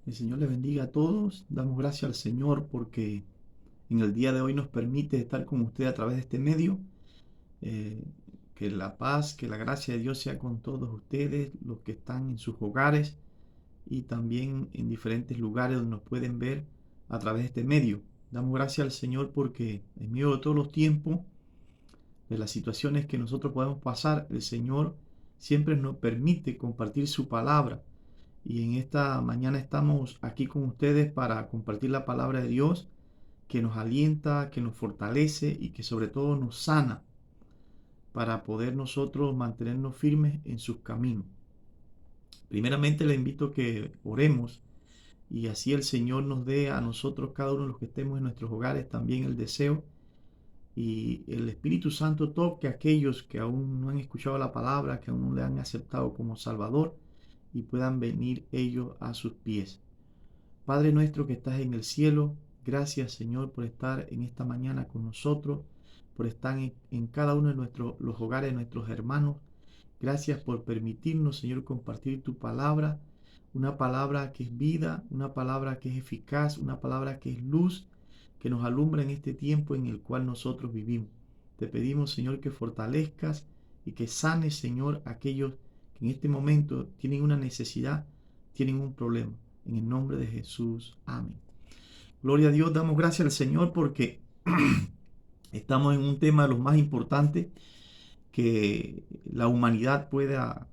El Señor les bendiga a todos. Damos gracias al Señor porque en el día de hoy nos permite estar con usted a través de este medio. Eh, que la paz, que la gracia de Dios sea con todos ustedes, los que están en sus hogares y también en diferentes lugares donde nos pueden ver a través de este medio. Damos gracias al Señor porque en medio de todos los tiempos, de las situaciones que nosotros podemos pasar, el Señor siempre nos permite compartir su palabra. Y en esta mañana estamos aquí con ustedes para compartir la palabra de Dios que nos alienta, que nos fortalece y que sobre todo nos sana para poder nosotros mantenernos firmes en sus caminos. Primeramente le invito a que oremos y así el Señor nos dé a nosotros, cada uno de los que estemos en nuestros hogares, también el deseo y el Espíritu Santo toque a aquellos que aún no han escuchado la palabra, que aún no le han aceptado como Salvador y puedan venir ellos a sus pies. Padre nuestro que estás en el cielo, gracias Señor por estar en esta mañana con nosotros, por estar en cada uno de los hogares de nuestros hermanos. Gracias por permitirnos, Señor, compartir tu palabra, una palabra que es vida, una palabra que es eficaz, una palabra que es luz, que nos alumbra en este tiempo en el cual nosotros vivimos. Te pedimos, Señor, que fortalezcas y que sanes, Señor, a aquellos que en este momento tienen una necesidad, tienen un problema. En el nombre de Jesús. Amén. Gloria a Dios, damos gracias al Señor porque estamos en un tema de los más importantes que la humanidad pueda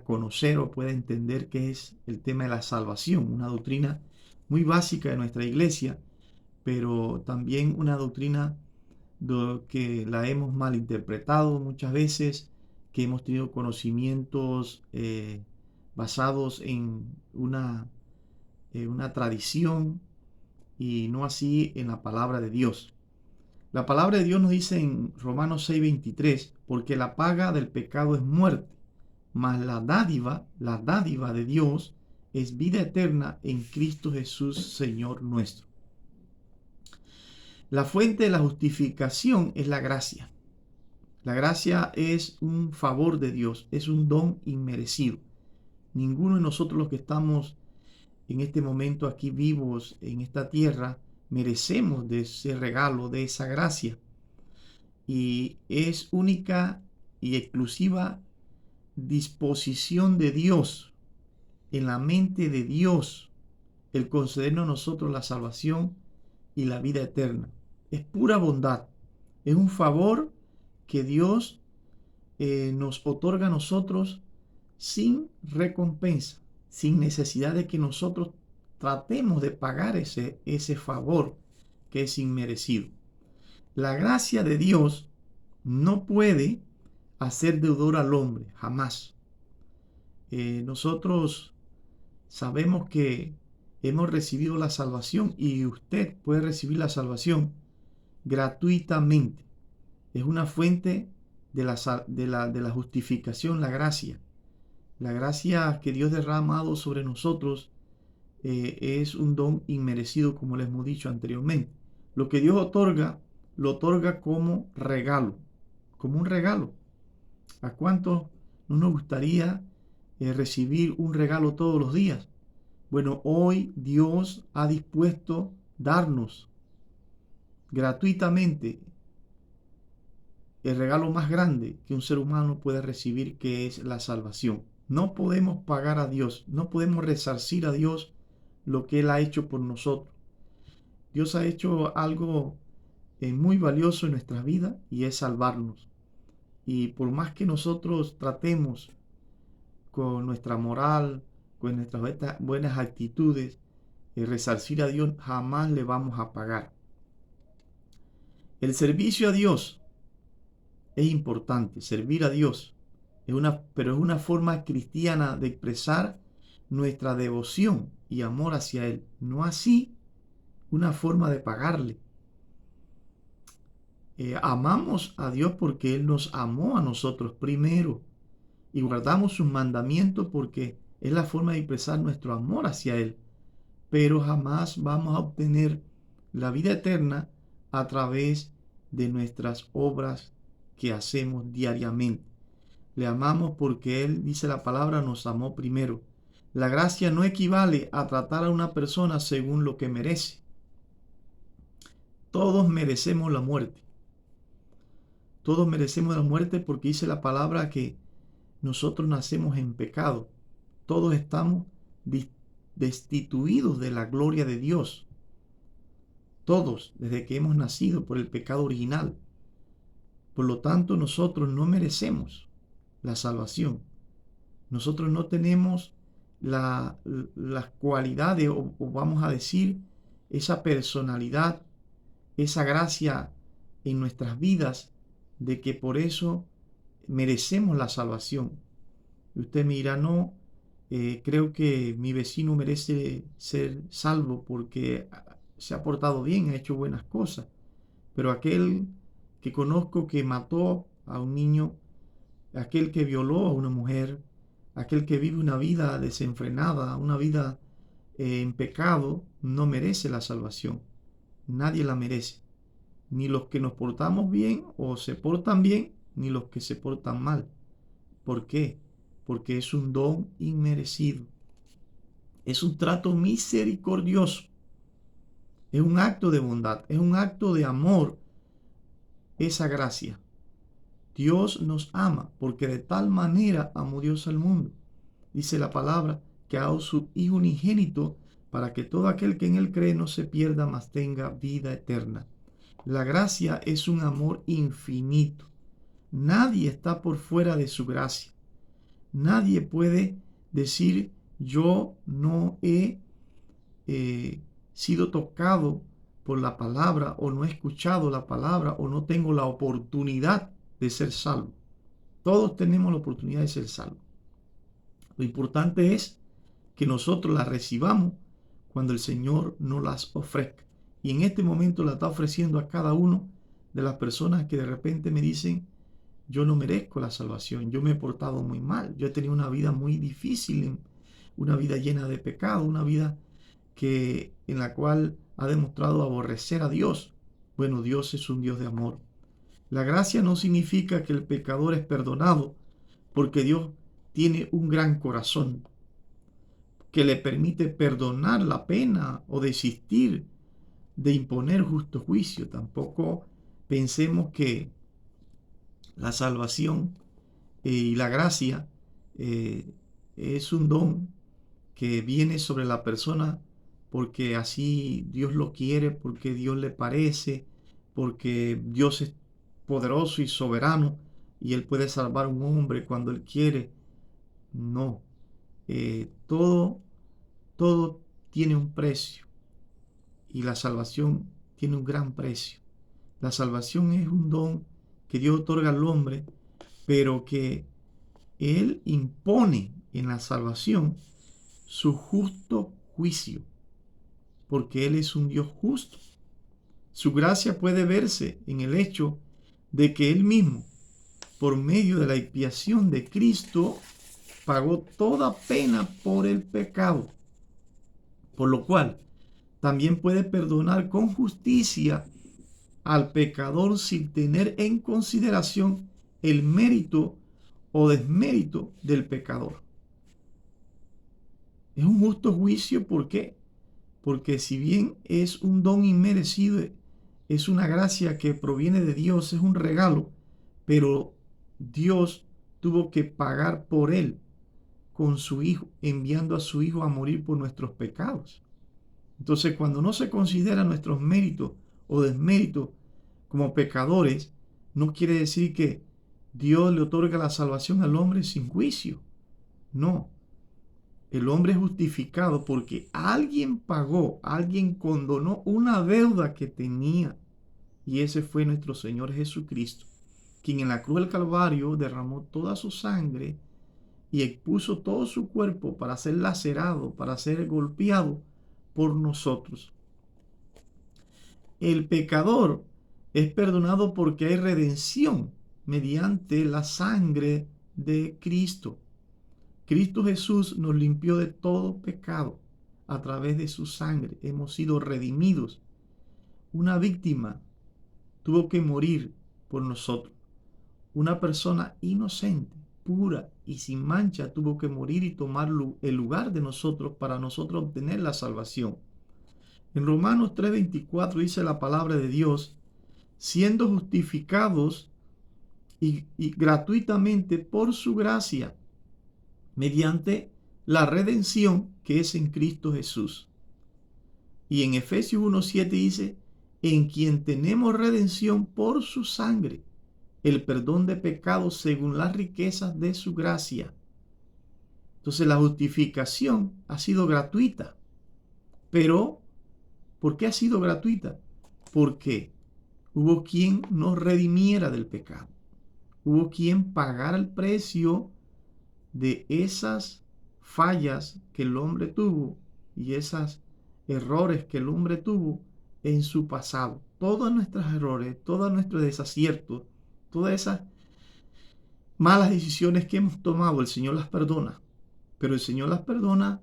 conocer o pueda entender, que es el tema de la salvación, una doctrina muy básica de nuestra iglesia, pero también una doctrina que la hemos malinterpretado muchas veces, que hemos tenido conocimientos basados en una tradición y no así en la palabra de Dios. La palabra de Dios nos dice en Romanos 6:23, porque la paga del pecado es muerte, mas la dádiva de Dios es vida eterna en Cristo Jesús, Señor nuestro. La fuente de la justificación es la gracia. La gracia es un favor de Dios, es un don inmerecido. Ninguno de nosotros los que estamos en este momento aquí vivos en esta tierra merecemos de ese regalo, de esa gracia. Y es única y exclusiva disposición de Dios, en la mente de Dios, el concedernos a nosotros la salvación y la vida eterna. Es pura bondad, es un favor que Dios nos otorga a nosotros sin recompensa, sin necesidad de que nosotros tratemos de pagar ese favor que es inmerecido. La gracia de Dios no puede hacer deudor al hombre, jamás. Nosotros sabemos que hemos recibido la salvación y usted puede recibir la salvación gratuitamente. Es una fuente de la justificación, la gracia. La gracia que Dios ha derramado sobre nosotros es un don inmerecido, como les hemos dicho anteriormente. Lo que Dios otorga, lo otorga como regalo, como un regalo. ¿A cuántos no nos gustaría recibir un regalo todos los días? Bueno, hoy Dios ha dispuesto darnos gratuitamente el regalo más grande que un ser humano puede recibir, que es la salvación. No podemos pagar a Dios, no podemos resarcir a Dios lo que Él ha hecho por nosotros. Dios ha hecho algo muy valioso en nuestras vidas y es salvarnos. Y por más que nosotros tratemos con nuestra moral, con nuestras buenas actitudes, resarcir a Dios, jamás le vamos a pagar. El servicio a Dios es importante, servir a Dios, pero es una forma cristiana de expresar nuestra devoción y amor hacia Él, no así una forma de pagarle. Amamos a Dios porque Él nos amó a nosotros primero y guardamos sus mandamientos porque es la forma de expresar nuestro amor hacia Él, pero jamás vamos a obtener la vida eterna a través de nuestras obras que hacemos diariamente. Le amamos porque Él, dice la palabra, nos amó primero. La gracia no equivale a tratar a una persona según lo que merece. Todos merecemos la muerte. Todos merecemos la muerte porque dice la palabra que nosotros nacemos en pecado. Todos estamos destituidos de la gloria de Dios. Todos, desde que hemos nacido por el pecado original. Por lo tanto, nosotros no merecemos la salvación. Nosotros no tenemos las cualidades, o vamos a decir, esa personalidad, esa gracia en nuestras vidas, de que por eso merecemos la salvación. Y usted me dirá, no, creo que mi vecino merece ser salvo porque se ha portado bien, ha hecho buenas cosas. Pero aquel que conozco que mató a un niño, aquel que violó a una mujer, aquel que vive una vida desenfrenada, una vida en pecado, no merece la salvación. Nadie la merece. Ni los que nos portamos bien o se portan bien, ni los que se portan mal. ¿Por qué? Porque es un don inmerecido. Es un trato misericordioso. Es un acto de bondad. Es un acto de amor. Esa gracia. Dios nos ama porque de tal manera amó Dios al mundo. Dice la palabra que ha dado su Hijo unigénito para que todo aquel que en él cree no se pierda, mas tenga vida eterna. La gracia es un amor infinito. Nadie está por fuera de su gracia. Nadie puede decir yo no he sido tocado por la palabra, o no he escuchado la palabra, o no tengo la oportunidad de ser salvo. Todos tenemos la oportunidad de ser salvos. Lo importante es que nosotros las recibamos cuando el Señor nos las ofrezca. Y en este momento la está ofreciendo a cada uno de las personas que de repente me dicen, yo no merezco la salvación, yo me he portado muy mal, yo he tenido una vida muy difícil, una vida llena de pecado, una vida en la cual ha demostrado aborrecer a Dios. Bueno, Dios es un Dios de amor. La gracia no significa que el pecador es perdonado, porque Dios tiene un gran corazón que le permite perdonar la pena o desistir de imponer justo juicio. Tampoco pensemos que la salvación y la gracia es un don que viene sobre la persona porque así Dios lo quiere, porque Dios le parece, porque Dios es poderoso y soberano y Él puede salvar a un hombre cuando Él quiere. No, todo tiene un precio y la salvación tiene un gran precio. La salvación es un don que Dios otorga al hombre, pero que Él impone en la salvación su justo juicio, porque Él es un Dios justo. Su gracia puede verse en el hecho de que Él mismo, por medio de la expiación de Cristo, pagó toda pena por el pecado, por lo cual también puede perdonar con justicia al pecador sin tener en consideración el mérito o desmérito del pecador. Es un justo juicio, ¿por qué? Porque si bien es un don inmerecido, es una gracia que proviene de Dios, es un regalo, pero Dios tuvo que pagar por él con su Hijo, enviando a su Hijo a morir por nuestros pecados. Entonces, cuando no se considera nuestros méritos o desméritos como pecadores, no quiere decir que Dios le otorga la salvación al hombre sin juicio. No. El hombre es justificado porque alguien pagó, alguien condonó una deuda que tenía. Y ese fue nuestro Señor Jesucristo, quien en la cruz del Calvario derramó toda su sangre y expuso todo su cuerpo para ser lacerado, para ser golpeado por nosotros. El pecador es perdonado porque hay redención mediante la sangre de Cristo. Cristo Jesús nos limpió de todo pecado a través de su sangre. Hemos sido redimidos. Una víctima tuvo que morir por nosotros. Una persona inocente pura y sin mancha tuvo que morir y tomar el lugar de nosotros para nosotros obtener la salvación. En Romanos 3:24 dice la palabra de Dios, siendo justificados y gratuitamente por su gracia, mediante la redención que es en Cristo Jesús. Y en Efesios 1:7 dice, en quien tenemos redención por su sangre, el perdón de pecados según las riquezas de su gracia. Entonces la justificación ha sido gratuita. Pero, ¿por qué ha sido gratuita? Porque hubo quien nos redimiera del pecado. Hubo quien pagara el precio de esas fallas que el hombre tuvo y esos errores que el hombre tuvo en su pasado. Todos nuestros errores, todos nuestros desaciertos, todas esas malas decisiones que hemos tomado, el Señor las perdona. Pero el Señor las perdona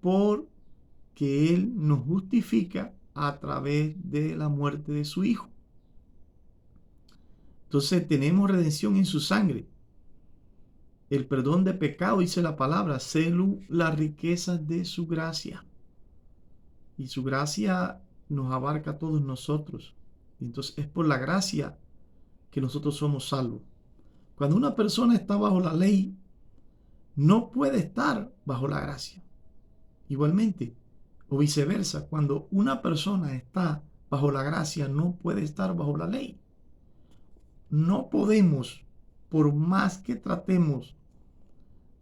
porque Él nos justifica a través de la muerte de su Hijo. Entonces tenemos redención en su sangre. El perdón de pecado, dice la palabra, según las riquezas de su gracia. Y su gracia nos abarca a todos nosotros. Entonces es por la gracia que nosotros somos salvos. Cuando una persona está bajo la ley, no puede estar bajo la gracia. Igualmente, o viceversa, cuando una persona está bajo la gracia, no puede estar bajo la ley. No podemos, por más que tratemos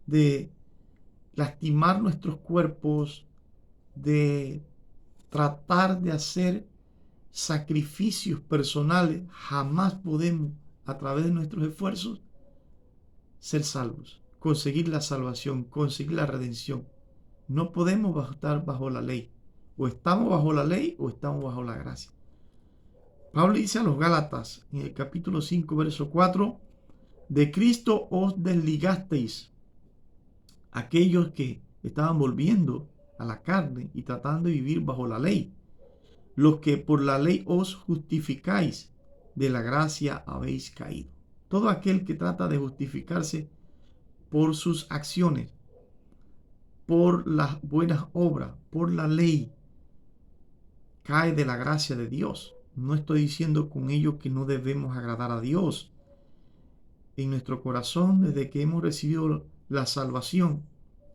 de lastimar nuestros cuerpos, de tratar de hacer sacrificios personales, jamás podemos, a través de nuestros esfuerzos, ser salvos, conseguir la salvación, conseguir la redención. No podemos estar bajo la ley. O estamos bajo la ley o estamos bajo la gracia. Pablo dice a los Gálatas en el capítulo 5, verso 4, de Cristo os desligasteis, aquellos que estaban volviendo a la carne y tratando de vivir bajo la ley, los que por la ley os justificáis, de la gracia habéis caído. Todo aquel que trata de justificarse por sus acciones, por las buenas obras, por la ley, cae de la gracia de Dios. No estoy diciendo con ello que no debemos agradar a Dios. En nuestro corazón, desde que hemos recibido la salvación,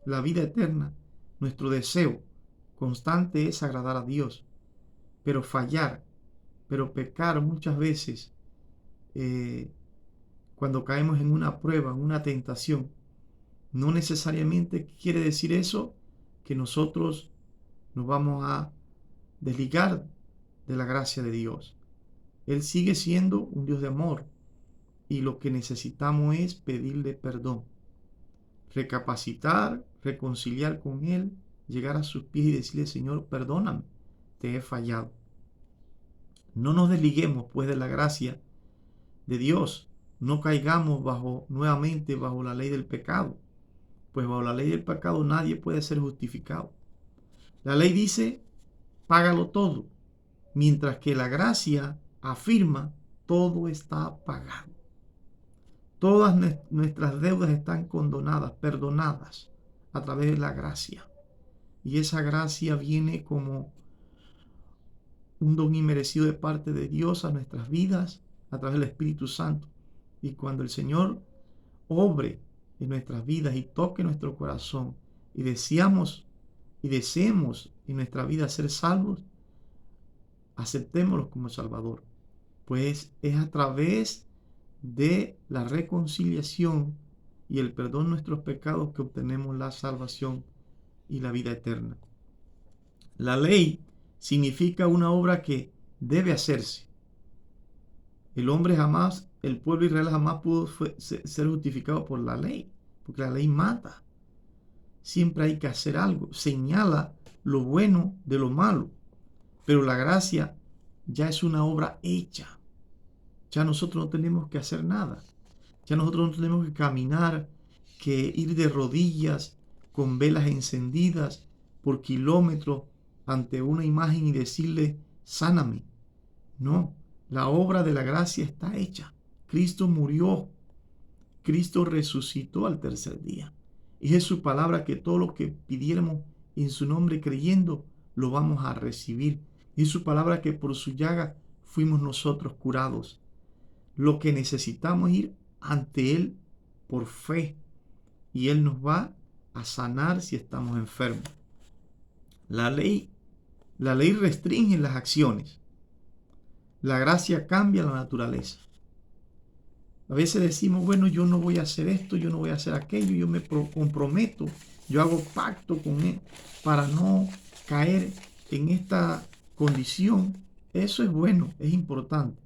la vida eterna, nuestro deseo constante es agradar a Dios. Pero fallar, pero pecar muchas veces, cuando caemos en una prueba, en una tentación, no necesariamente quiere decir eso que nosotros nos vamos a desligar de la gracia de Dios. Él sigue siendo un Dios de amor y lo que necesitamos es pedirle perdón, recapacitar, reconciliar con Él, llegar a sus pies y decirle, Señor, perdóname, te he fallado. No nos desliguemos pues de la gracia de Dios, no caigamos nuevamente bajo la ley del pecado, pues bajo la ley del pecado nadie puede ser justificado. La ley dice, págalo todo, mientras que la gracia afirma, todo está pagado. Todas nuestras deudas están condonadas, perdonadas a través de la gracia. Y esa gracia viene como un don inmerecido de parte de Dios a nuestras vidas a través del Espíritu Santo. Y cuando el Señor obre en nuestras vidas y toque nuestro corazón y deseemos en nuestra vida ser salvos, aceptémoslo como Salvador, pues es a través de la reconciliación y el perdón de nuestros pecados que obtenemos la salvación y la vida eterna. La ley significa una obra que debe hacerse. El pueblo de Israel jamás pudo ser justificado por la ley, porque la ley mata. Siempre hay que hacer algo, señala lo bueno de lo malo, pero la gracia ya es una obra hecha. Ya nosotros no tenemos que hacer nada. Ya nosotros no tenemos que caminar, que ir de rodillas con velas encendidas por kilómetros ante una imagen y decirle, sáname. No, la obra de la gracia está hecha. Cristo murió Cristo resucitó al tercer día. Y es su palabra que todo lo que pidiéramos en su nombre creyendo, lo vamos a recibir. Y es su palabra que por su llaga fuimos nosotros curados. Lo que necesitamos es ir ante Él por fe. Y Él nos va a sanar si estamos enfermos. La ley restringe las acciones. La gracia cambia la naturaleza. A veces decimos, bueno, yo no voy a hacer esto, yo no voy a hacer aquello, yo me comprometo, yo hago pacto con Él para no caer en esta condición. Eso es bueno, es importante.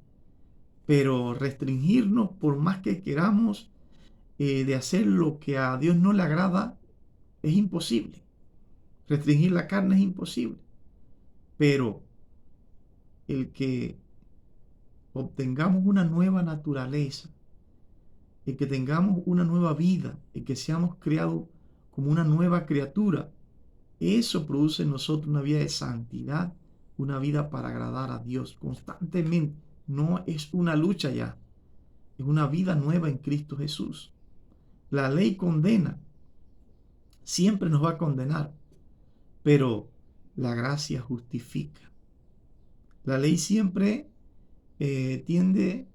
Pero restringirnos por más que queramos de hacer lo que a Dios no le agrada es imposible. Restringir la carne es imposible. Pero el que obtengamos una nueva naturaleza, el que tengamos una nueva vida, el que seamos creados como una nueva criatura, eso produce en nosotros una vida de santidad, una vida para agradar a Dios constantemente. No es una lucha ya, es una vida nueva en Cristo Jesús. La ley condena, siempre nos va a condenar, pero la gracia justifica. La ley siempre tiende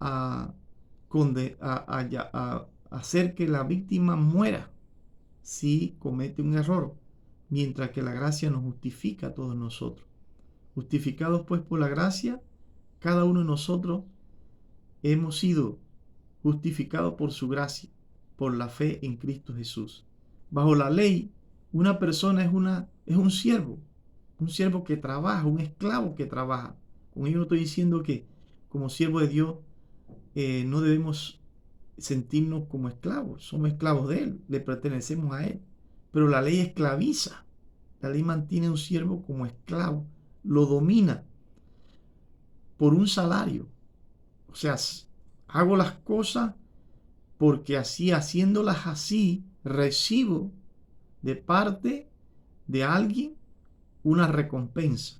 a hacer que la víctima muera si comete un error, mientras que la gracia nos justifica a todos nosotros. Justificados pues por la gracia, cada uno de nosotros hemos sido justificados por su gracia, por la fe en Cristo Jesús. Bajo la ley, una persona es un siervo que trabaja, un esclavo que trabaja. Con ello no estoy diciendo que como siervo de Dios no debemos sentirnos como esclavos. Somos esclavos de Él, le pertenecemos a Él. Pero la ley esclaviza. La ley mantiene a un siervo como esclavo, lo domina por un salario. O sea, hago las cosas porque así, haciéndolas así, recibo de parte de alguien una recompensa.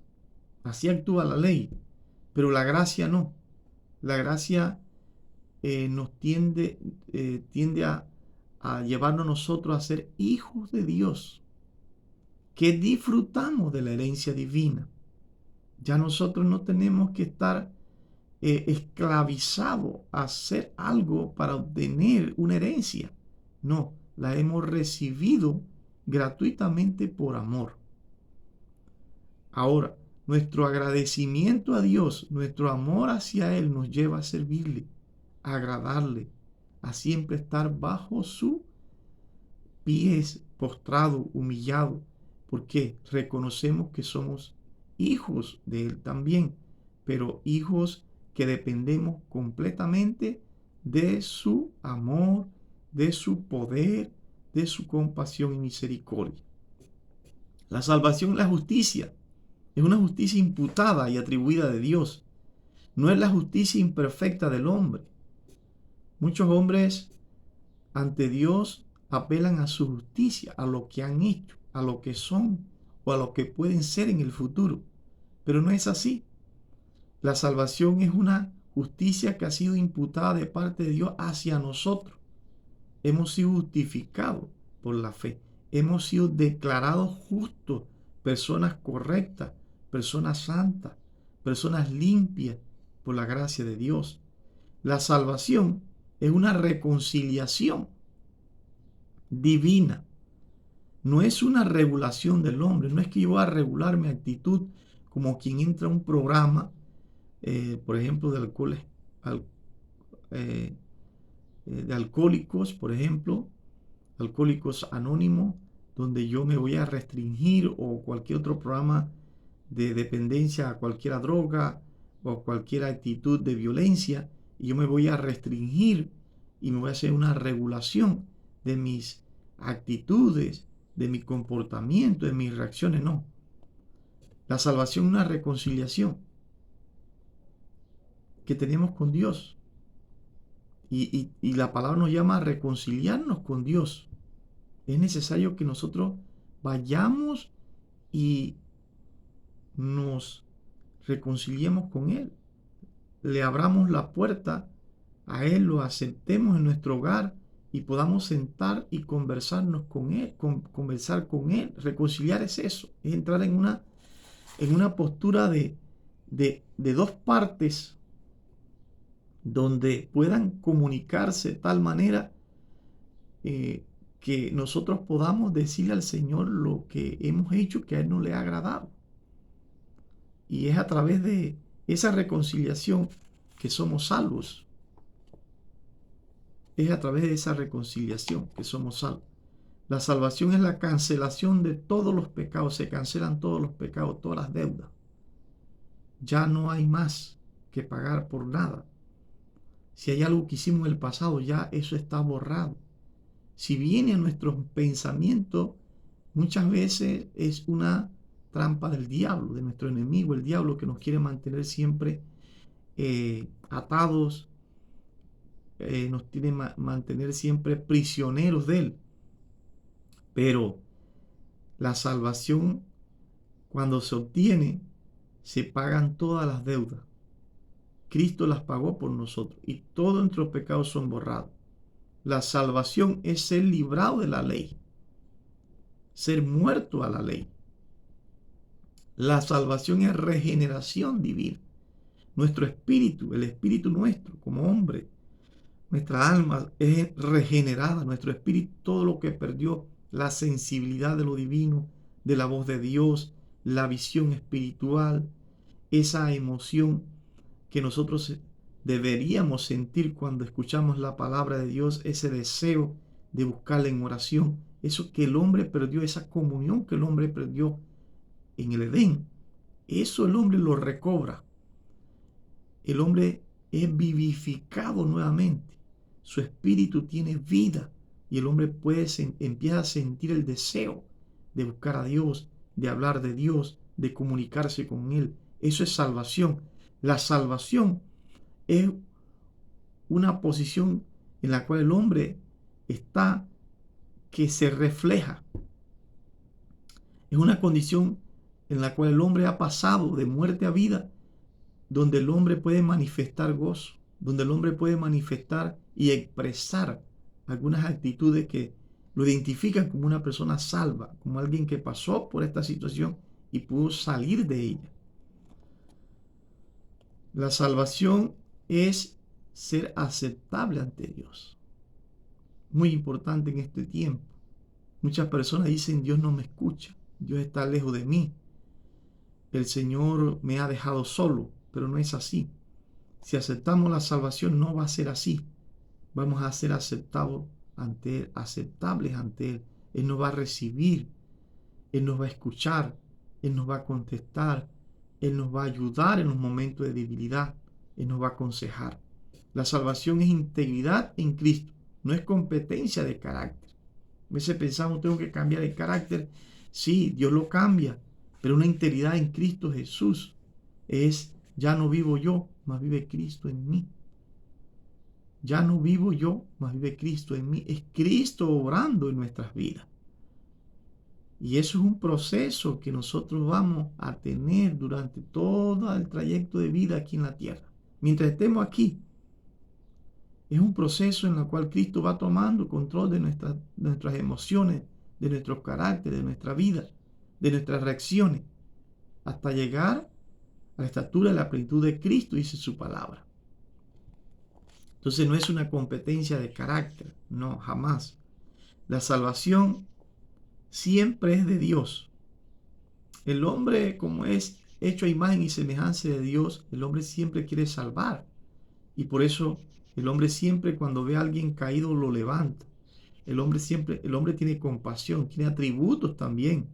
Así actúa la ley, pero la gracia no. La gracia nos tiende a llevarnos nosotros a ser hijos de Dios, que disfrutamos de la herencia divina. Ya nosotros no tenemos que estar esclavizados a hacer algo para obtener una herencia. No, la hemos recibido gratuitamente por amor. Ahora, nuestro agradecimiento a Dios, nuestro amor hacia Él nos lleva a servirle, a agradarle, a siempre estar bajo sus pies, postrado, humillado, porque reconocemos que somos hijos de Él también, pero hijos que dependemos completamente de su amor, de su poder, de su compasión y misericordia. La salvación es la justicia. Es una justicia imputada y atribuida de Dios. No es la justicia imperfecta del hombre. Muchos hombres ante Dios apelan a su justicia, a lo que han hecho, a lo que son o a lo que pueden ser en el futuro. Pero no es así. La salvación es una justicia que ha sido imputada de parte de Dios hacia nosotros. Hemos sido justificados por la fe. Hemos sido declarados justos, personas correctas, personas santas, personas limpias por la gracia de Dios. La salvación es una reconciliación divina. No es una regulación del hombre. No es que yo voy a regular mi actitud como quien entra a un programa, por ejemplo, de alcohólicos, por ejemplo, Alcohólicos Anónimos, donde yo me voy a restringir, o cualquier otro programa de dependencia a cualquier droga o cualquier actitud de violencia, y yo me voy a restringir y me voy a hacer una regulación de mis actitudes, de mi comportamiento, de mis reacciones. No. La salvación es una reconciliación que tenemos con Dios. Y la palabra nos llama a reconciliarnos con Dios. Es necesario que nosotros vayamos y nos reconciliemos con Él. Le abramos la puerta a Él, lo aceptemos en nuestro hogar y podamos sentar y conversarnos con Él, conversar con Él. Reconciliar es eso, es entrar en una postura de dos partes donde puedan comunicarse de tal manera eh, que nosotros podamos decirle al Señor lo que hemos hecho que a Él no le ha agradado. Y es a través de esa reconciliación que somos salvos. Es a través de esa reconciliación que somos salvos. La salvación es la cancelación de todos los pecados. Se cancelan todos los pecados, todas las deudas. Ya no hay más que pagar por nada. Si hay algo que hicimos en el pasado, ya eso está borrado. Si viene a nuestros pensamientos, muchas veces es una trampa del diablo, de nuestro enemigo, el diablo, que nos quiere mantener siempre atados, nos quiere mantener siempre prisioneros de él. Pero la salvación, cuando se obtiene, se pagan todas las deudas. Cristo las pagó por nosotros y todos nuestros pecados son borrados. La salvación es ser librado de la ley, ser muerto a la ley. La salvación es regeneración divina. Nuestro espíritu, el espíritu nuestro como hombre, nuestra alma es regenerada, nuestro espíritu, todo lo que perdió, la sensibilidad de lo divino, de la voz de Dios, la visión espiritual, esa emoción que nosotros deberíamos sentir cuando escuchamos la palabra de Dios, ese deseo de buscarla en oración, eso que el hombre perdió, esa comunión que el hombre perdió en el Edén, eso el hombre lo recobra. El hombre es vivificado nuevamente, su espíritu tiene vida y el hombre empieza a sentir el deseo de buscar a Dios, de hablar de Dios, de comunicarse con Él. Eso es salvación. La salvación es una posición en la cual el hombre está, que se refleja. Es una condición en la cual el hombre ha pasado de muerte a vida, donde el hombre puede manifestar gozo, donde el hombre puede manifestar y expresar algunas actitudes que lo identifican como una persona salva, como alguien que pasó por esta situación y pudo salir de ella. La salvación es ser aceptable ante Dios. Muy importante en este tiempo. Muchas personas dicen: Dios no me escucha, Dios está lejos de mí, el Señor me ha dejado solo, pero no es así. Si aceptamos la salvación, no va a ser así. Vamos a ser aceptados ante Él, aceptables ante Él. Él nos va a recibir, Él nos va a escuchar, Él nos va a contestar, Él nos va a ayudar en los momentos de debilidad, Él nos va a aconsejar. La salvación es integridad en Cristo, no es competencia de carácter. A veces pensamos: tengo que cambiar el carácter. Sí, Dios lo cambia, pero una integridad en Cristo Jesús es: ya no vivo yo, mas vive Cristo en mí. Ya no vivo yo, mas vive Cristo en mí. Es Cristo obrando en nuestras vidas. Y eso es un proceso que nosotros vamos a tener durante todo el trayecto de vida aquí en la tierra. Mientras estemos aquí, es un proceso en el cual Cristo va tomando control de nuestras emociones, de nuestros caracteres, de nuestra vida, de nuestras reacciones, hasta llegar a la estatura de la plenitud de Cristo, dice su palabra. Entonces no es una competencia de carácter, no, jamás. La salvación siempre es de Dios. El hombre, como es hecho a imagen y semejanza de Dios, el hombre siempre quiere salvar. Y por eso el hombre siempre, cuando ve a alguien caído, lo levanta. El hombre tiene compasión, tiene atributos también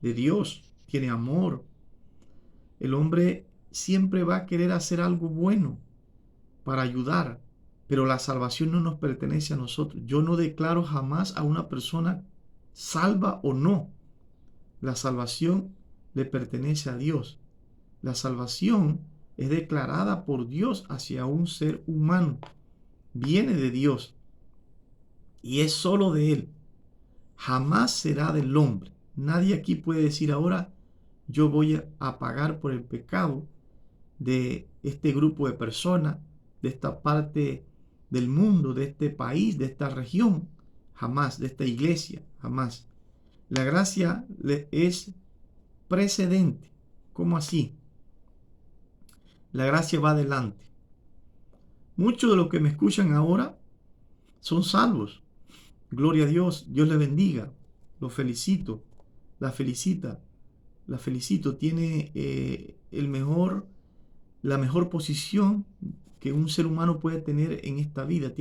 de Dios, tiene amor. El hombre siempre va a querer hacer algo bueno para ayudar, pero la salvación no nos pertenece a nosotros. Yo no declaro jamás a una persona salva o no. La salvación le pertenece a Dios. La salvación es declarada por Dios hacia un ser humano. Viene de Dios y es solo de Él. Jamás será del hombre. Nadie aquí puede decir: ahora yo voy a pagar por el pecado de este grupo de personas, de esta parte del mundo, de este país, de esta región, jamás, de esta iglesia, jamás. La gracia es precedente. ¿Cómo así? La gracia va adelante. Muchos de los que me escuchan ahora son salvos. Gloria a Dios, Dios le bendiga. Lo felicito, la felicita, la felicito. Tiene la mejor posición que un ser humano puede tener en esta vida.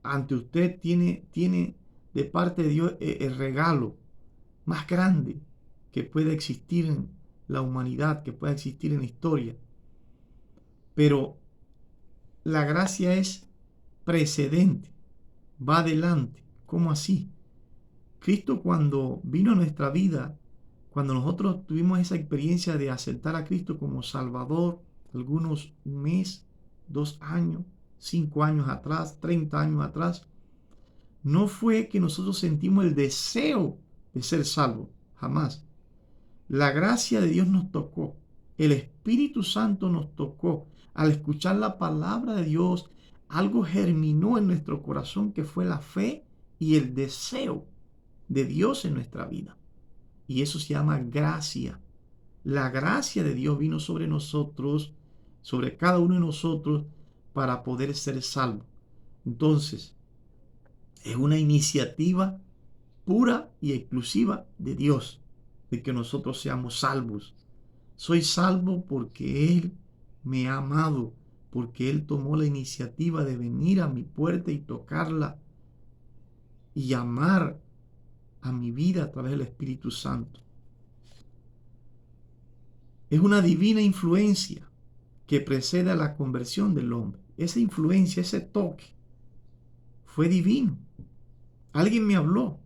Ante usted tiene de parte de Dios el regalo más grande que puede existir en la humanidad, que pueda existir en la historia. Pero la gracia es precedente, va adelante. ¿Cómo así? Cristo, cuando vino a nuestra vida, cuando nosotros tuvimos esa experiencia de aceptar a Cristo como Salvador, algunos un mes, 2 años, 5 años atrás, 30 años atrás, no fue que nosotros sentimos el deseo de ser salvos, jamás. La gracia de Dios nos tocó, el Espíritu Santo nos tocó. Al escuchar la palabra de Dios, algo germinó en nuestro corazón que fue la fe y el deseo de Dios en nuestra vida. Y eso se llama gracia. La gracia de Dios vino sobre nosotros, sobre cada uno de nosotros, para poder ser salvos. Entonces, es una iniciativa pura y exclusiva de Dios, de que nosotros seamos salvos. Soy salvo porque Él me ha amado, porque Él tomó la iniciativa de venir a mi puerta y tocarla y llamar a mi vida a través del Espíritu Santo. Es una divina influencia que precede a la conversión del hombre. Esa influencia, ese toque, fue divino. Alguien me habló,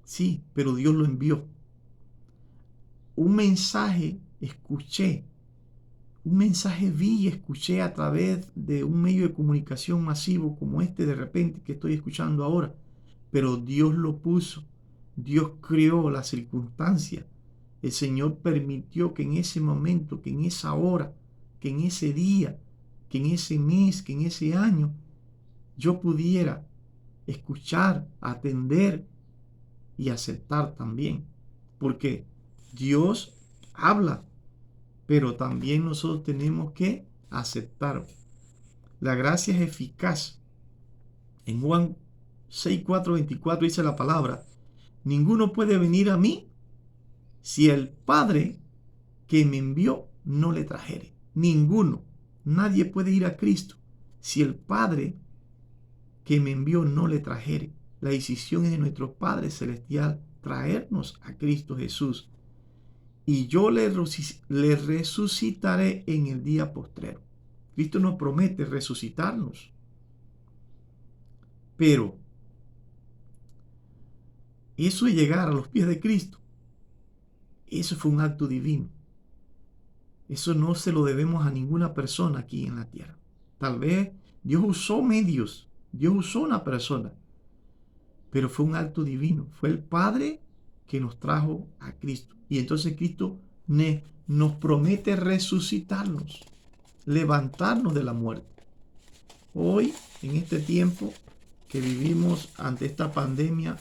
sí, pero Dios lo envió. Un mensaje escuché, un mensaje vi y escuché a través de un medio de comunicación masivo como este de repente que estoy escuchando ahora. Pero Dios lo puso, Dios creó la circunstancia. El Señor permitió que en ese momento, que en esa hora, que en ese día, que en ese mes, que en ese año, yo pudiera escuchar, atender y aceptar también. Porque Dios habla, pero también nosotros tenemos que aceptar. La gracia es eficaz. En Juan 6:4-24 dice la palabra: ninguno puede venir a mí si el Padre que me envió no le trajere. Ninguno. Nadie puede ir a Cristo si el Padre que me envió no le trajere. La decisión es de nuestro Padre Celestial traernos a Cristo Jesús. Y yo le resucitaré en el día postrero. Cristo nos promete resucitarnos. Pero eso de llegar a los pies de Cristo, eso fue un acto divino. Eso no se lo debemos a ninguna persona aquí en la tierra. Tal vez Dios usó medios, Dios usó una persona, pero fue un acto divino. Fue el Padre que nos trajo a Cristo. Y entonces Cristo nos promete resucitarnos, levantarnos de la muerte. Hoy, en este tiempo que vivimos ante esta pandemia,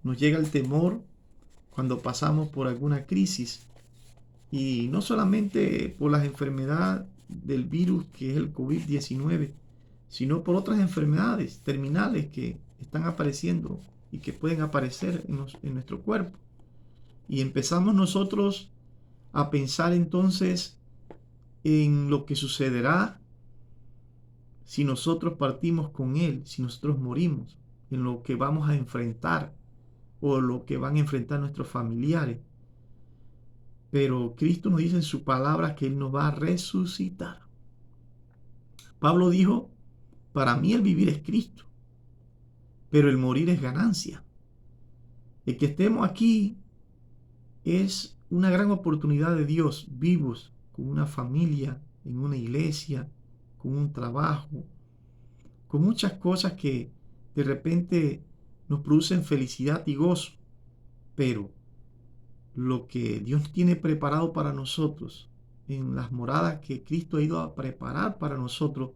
nos llega el temor cuando pasamos por alguna crisis. Y no solamente por las enfermedades del virus que es el COVID-19, sino por otras enfermedades terminales que están apareciendo y que pueden aparecer en nuestro cuerpo. Y empezamos nosotros a pensar entonces en lo que sucederá si nosotros partimos con Él, si nosotros morimos, en lo que vamos a enfrentar o lo que van a enfrentar nuestros familiares. Pero Cristo nos dice en su palabra que Él nos va a resucitar. Pablo dijo: para mí el vivir es Cristo, pero el morir es ganancia. El que estemos aquí es una gran oportunidad de Dios, vivos, con una familia, en una iglesia, con un trabajo, con muchas cosas que de repente nos producen felicidad y gozo. Pero lo que Dios tiene preparado para nosotros en las moradas que Cristo ha ido a preparar para nosotros,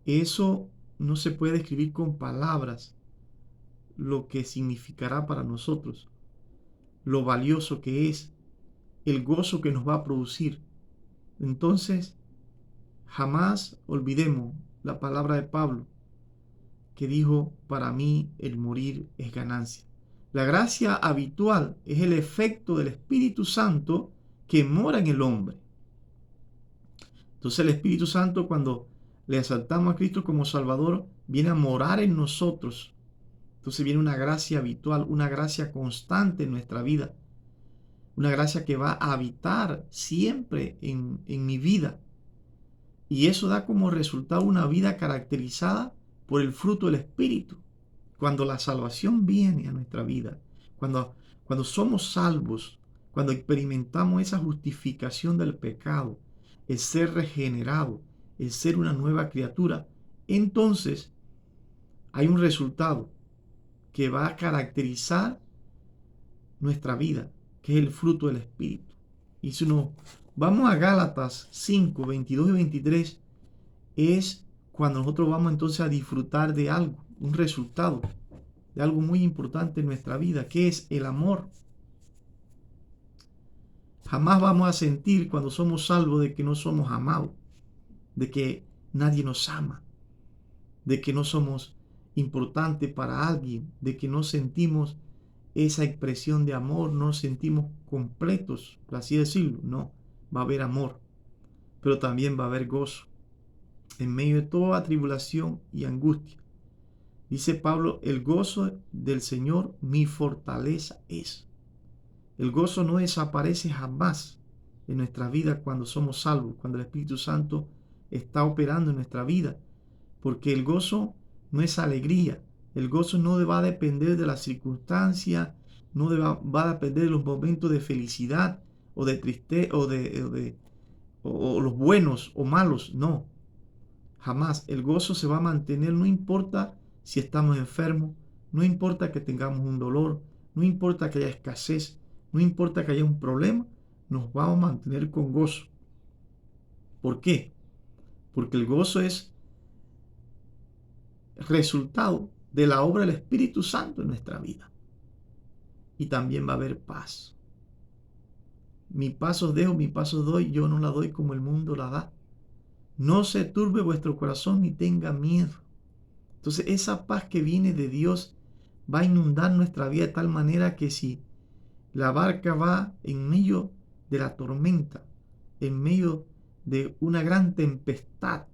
eso no se puede describir con palabras lo que significará para nosotros, lo valioso que es, el gozo que nos va a producir. Entonces, jamás olvidemos la palabra de Pablo, que dijo, para mí el morir es ganancia. La gracia habitual es el efecto del Espíritu Santo que mora en el hombre. Entonces el Espíritu Santo, cuando le aceptamos a Cristo como Salvador, viene a morar en nosotros. Entonces viene una gracia habitual, una gracia constante en nuestra vida, una gracia que va a habitar siempre en mi vida. Y eso da como resultado una vida caracterizada por el fruto del Espíritu. Cuando la salvación viene a nuestra vida, cuando somos salvos, cuando experimentamos esa justificación del pecado, el ser regenerado, el ser una nueva criatura, entonces hay un resultado que va a caracterizar nuestra vida, que es el fruto del Espíritu. Y si nos vamos a Gálatas 5, 22 y 23, es cuando nosotros vamos entonces a disfrutar de algo, un resultado, de algo muy importante en nuestra vida, que es el amor. Jamás vamos a sentir cuando somos salvos de que no somos amados, de que nadie nos ama, de que no somos importantes para alguien, de que no sentimos esa expresión de amor, no nos sentimos completos, por así decirlo. No, va a haber amor, pero también va a haber gozo en medio de toda tribulación y angustia. Dice Pablo, el gozo del Señor mi fortaleza es. El gozo no desaparece jamás en nuestra vida cuando somos salvos, cuando el Espíritu Santo está operando en nuestra vida, porque el gozo no es alegría, el gozo no va a depender de las circunstancias, no va a depender de los momentos de felicidad o de tristeza o los buenos o malos, no. Jamás. El gozo se va a mantener, no importa si estamos enfermos, no importa que tengamos un dolor, no importa que haya escasez, no importa que haya un problema, nos vamos a mantener con gozo. ¿Por qué? Porque el gozo es resultado de la obra del Espíritu Santo en nuestra vida. Y también va a haber paz. Mi paz os dejo, mi paz os doy, yo no la doy como el mundo la da. No se turbe vuestro corazón ni tenga miedo. Entonces esa paz que viene de Dios va a inundar nuestra vida de tal manera que si la barca va en medio de la tormenta, en medio de una gran tempestad,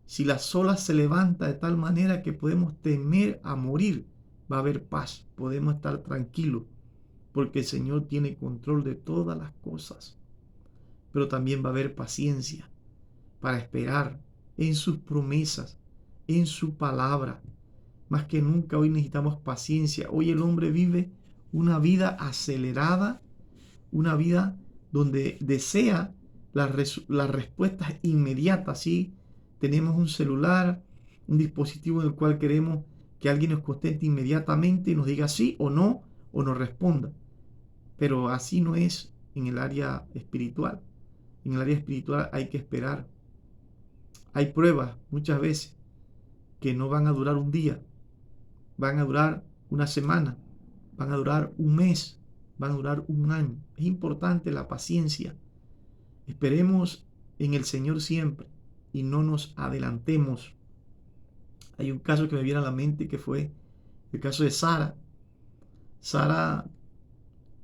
si las olas se levantan de tal manera que podemos temer a morir, va a haber paz, podemos estar tranquilos, porque el Señor tiene control de todas las cosas. Pero también va a haber paciencia para esperar en sus promesas, en su palabra. Más que nunca hoy necesitamos paciencia. Hoy el hombre vive una vida acelerada, una vida donde desea las respuestas inmediatas. ¿Sí? Tenemos un celular, un dispositivo en el cual queremos que alguien nos conteste inmediatamente y nos diga sí o no, o nos responda. Pero así no es en el área espiritual. En el área espiritual hay que esperar. Hay pruebas muchas veces que no van a durar un día, van a durar una semana, van a durar un mes, van a durar un año. Es importante la paciencia. Esperemos en el Señor siempre y no nos adelantemos. Hay un caso que me viene a la mente que fue el caso de Sara. Sara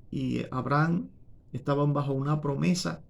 y Abraham estaban bajo una promesa